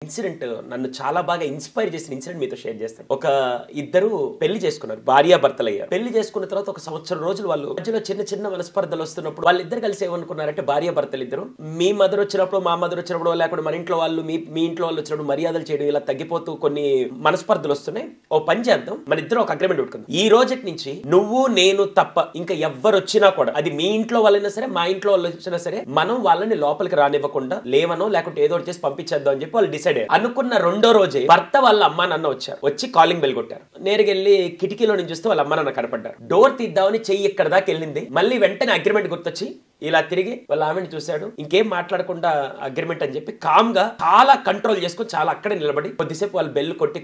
Incident నన్ను చాలా బాగా ఇన్స్పైర్ చేసిన ఇన్సిడెంట్ మీతో షేర్ చేస్తాను. ఒక ఇద్దరు పెళ్లి చేసుకున్నారు, భార్యాభర్తలు అయ్యారు. పెళ్లి చేసుకున్న తర్వాత ఒక సంవత్సరం రోజులు వాళ్ళు మధ్యలో చిన్న చిన్న మనస్పర్ధలు వస్తున్నప్పుడు వాళ్ళిద్దరు కలిసి ఏమనుకున్నారంటే, భార్యాభర్తలు ఇద్దరు మీ మదర్ వచ్చినప్పుడు మా మదర్ వచ్చినప్పుడు లేకపోతే మన ఇంట్లో వాళ్ళు మీ ఇంట్లో వాళ్ళు వచ్చినప్పుడు మర్యాదలు చేయడం ఇలా తగ్గిపోతూ కొన్ని మనస్పర్ధలు వస్తున్నాయి. ఓ పని చేద్దాం, మన ఇద్దరు ఒక అగ్రిమెంట్ పెట్టుకుందాం. ఈ రోజు నుంచి నువ్వు నేను తప్ప ఇంకా ఎవ్వరు వచ్చినా కూడా, అది మీ ఇంట్లో వాళ్ళైనా సరే మా ఇంట్లో వాళ్ళు వచ్చినా సరే, మనం వాళ్ళని లోపలికి రానివ్వకుండా లేవనో లేకుంటే ఏదో చేసి పంపించేద్దాం అని చెప్పి వాళ్ళు డిసైడ్ అయ్యారు. అనుకున్న రెండో రోజే భర్త వాళ్ళ అమ్మ నాన్న వచ్చారు. వచ్చి కాలింగ్ బెల్ కొట్టారు. నేరుగా వెళ్ళి కిటికీలో నుంచి చూస్తే వాళ్ళ అమ్మ నాన్న కనపడ్డారు. డోర్ తీద్దామని చెయ్యి ఇక్కడ దాకా వెళ్ళింది. మళ్ళీ వెంటనే అగ్రిమెంట్ గుర్తొచ్చి ఇలా తిరిగి వాళ్ళ ఆమెను చూశాడు. ఇంకేం మాట్లాడకుండా అగ్రిమెంట్ అని చెప్పి కామ్ గా చాలా కంట్రోల్ చేసుకుని చాలా అక్కడే నిలబడి కొద్దిసేపు వాళ్ళు బెల్ కొట్టి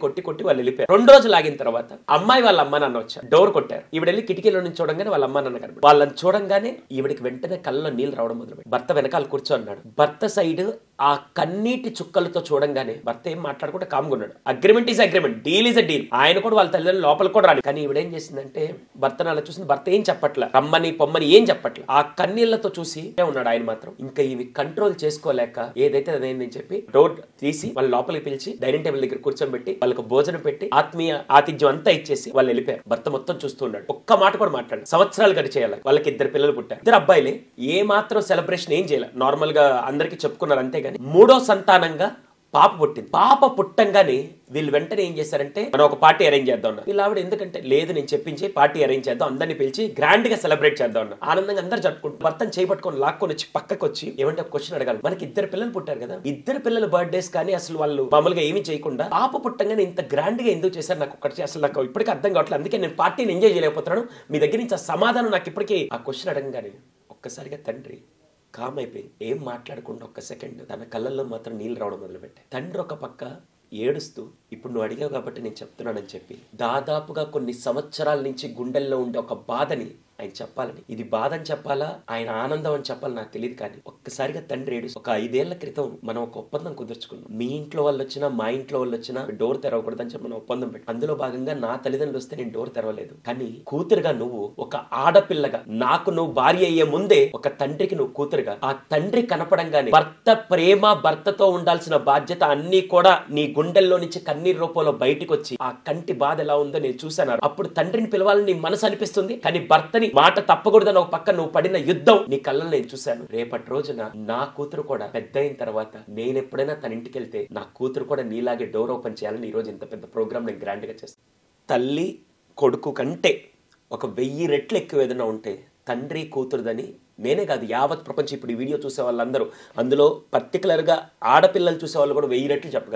వాళ్ళు వెళ్ళిపోయారు. 2 రోజులు ఆగిన తర్వాత అమ్మాయి వాళ్ళ అమ్మ నాన్న వచ్చారు. డోర్ కొట్టారు. ఈవిడ వెళ్ళి కిటికీలో నుంచి చూడంగానే వాళ్ళ అమ్మ నాన్న కనపడి వాళ్ళని చూడంగానే ఈవిడికి వెంటనే కళ్ళలో నీళ్ళు రావడం మొదలుపెట్టి భర్త వెనకాల కూర్చోన్నాడు. భర్త సైడ్ ఆ కన్నీటి చుక్కలతో చూడంగానే భర్త ఏం మాట్లాడకుండా కామ్గా ఉన్నాడు. Agreement is agreement, deal is a deal. ఆయన కూడా వాళ్ళ తల్లిదండ్రులు లోపల కూడా రాని. కానీ ఈవిడ ఏం చేసిందంటే, భర్తను అలా చూసింది. భర్త ఏం చెప్పట్ల, రమ్మని పొమ్మని ఏం చెప్పట్ల. ఆ కన్నీళ్లతో చూసి ఉన్నాడు ఆయన మాత్రం. ఇంకా ఇవి కంట్రోల్ చేసుకోలేక ఏదైతే అదేందని చెప్పి డోర్ తీసి వాళ్ళ లోపలికి పిలిచి డైనింగ్ టేబుల్ దగ్గర కూర్చోబెట్టి వాళ్ళకి భోజనం పెట్టి ఆత్మీయ ఆతిథ్యం అంతా ఇచ్చేసి వాళ్ళు వెళ్ళిపోయారు. భర్త మొత్తం చూస్తూ ఉన్నాడు. ఒక్క మాట కూడా మాట్లాడారు. సంవత్సరాలు గడిచేయాలి. వాళ్ళకి 2 పిల్లలు పుట్టారు. 2 అబ్బాయిలే. ఏ మాత్రం సెలబ్రేషన్ ఏం చేయాలి, నార్మల్ గా అందరికి చెప్పుకున్నారు అంతేగాని 3వ సంతానంగా పాప పుట్టింది. పాప పుట్టంగానే వీళ్ళు వెంటనే ఏం చేశారంటే, మనం ఒక పార్టీ అరేంజ్ చేద్దాం అన్నారు. వీళ్ళు ఆవిడ ఎందుకంటే, లేదు నేను చెప్పించి పార్టీ అరేంజ్ చేద్దాం, అందరినీ పిలిచి గ్రాండ్ గా సెలబ్రేట్ చేద్దాం అన్నారు. ఆనందంగా అందరూ జరుపుకుంటారు. భర్తను చేపట్టుకొని లాక్కొని వచ్చి పక్కకు వచ్చి ఏమంటే ఒక క్వశ్చన్ అడగాలి. మనకి 2 పిల్లలు పుట్టారు కదా, 2 పిల్లల బర్త్డేస్ కానీ అసలు వాళ్ళు మామూలుగా ఏమీ చేయకుండా పాప పుట్టంగానే ఇంత గ్రాండ్ గా ఎందుకు చేశారు, నాకు ఒకటి అసలు నాకు ఇప్పటికీ అర్థం కావట్లేదు. అందుకే నేను పార్టీని ఎంజాయ్ చేయలేకపోతున్నాను. మీ దగ్గర నుంచి ఆ సమాధానం నాకు ఇప్పటికీ. ఆ క్వశ్చన్ అడగగానే ఒక్కసారిగా తండ్రి కామ్ అయిపోయి ఏం మాట్లాడకుండా ఒక్క సెకండ్ తన కళ్ళల్లో మాత్రం నీళ్ళు రావడం మొదలుపెట్టాయి. తండ్రి ఒక పక్క ఏడుస్తూ, ఇప్పుడు నువ్వు అడిగావు కాబట్టి నేను చెప్తున్నానని చెప్పి దాదాపుగా కొన్ని సంవత్సరాల నుంచి గుండెల్లో ఉండే ఒక బాధని ఆయన చెప్పాలని, ఇది బాధ అని చెప్పాలా ఆయన ఆనందం అని చెప్పాలి నాకు తెలియదు. కానీ ఒక్కసారిగా తండ్రి ఏడు. ఒక 5 ఏళ్ల క్రితం మనం ఒక ఒప్పందం కుదుర్చుకున్నాం. మీ ఇంట్లో వాళ్ళు వచ్చినా మా ఇంట్లో వాళ్ళు వచ్చినా డోర్ తెరవకూడదు అని చెప్పి మనం ఒప్పందం పెట్టి, అందులో భాగంగా నా తల్లిదండ్రులు వస్తే నేను డోర్ తెరవలేదు. కానీ కూతురుగా నువ్వు ఒక ఆడపిల్లగా నాకు నువ్వు భార్య అయ్యే ముందే ఒక తండ్రికి నువ్వు కూతురుగా, ఆ తండ్రి కనపడంగానే భర్త ప్రేమ, భర్తతో ఉండాల్సిన బాధ్యత అన్ని కూడా నీ గుండెల్లో నుంచి కన్నీరు రూపంలో బయటకు వచ్చి ఆ కంటి బాధ ఎలా ఉందో నేను చూశాను. అప్పుడు తండ్రిని పిలవాలని నీ మనసు అనిపిస్తుంది. కానీ భర్తని మాట తప్పకూడదని ఒక పక్క నువ్వు పడిన యుద్ధం నీ కళ్ళలో నేను చూశాను. రేపటి రోజున నా కూతురు కూడా పెద్ద అయిన తర్వాత నేను ఎప్పుడైనా తన ఇంటికి వెళ్తే నా కూతురు కూడా నీలాగే డోర్ ఓపెన్ చేయాలని ఈ రోజు ఇంత పెద్ద ప్రోగ్రామ్ నేను గ్రాండ్ గా చేస్తాను. తల్లి కొడుకు కంటే ఒక 1000 రెట్లు ఎక్కువ ఏదైనా ఉంటే తండ్రి కూతురుదని నేనే కాదు, యావత్ ప్రపంచం ఇప్పుడు ఈ వీడియో చూసే వాళ్ళందరూ, అందులో పర్టికులర్ గా ఆడపిల్లలు చూసే వాళ్ళు కూడా 1000 రెట్లు చెప్పగలరు.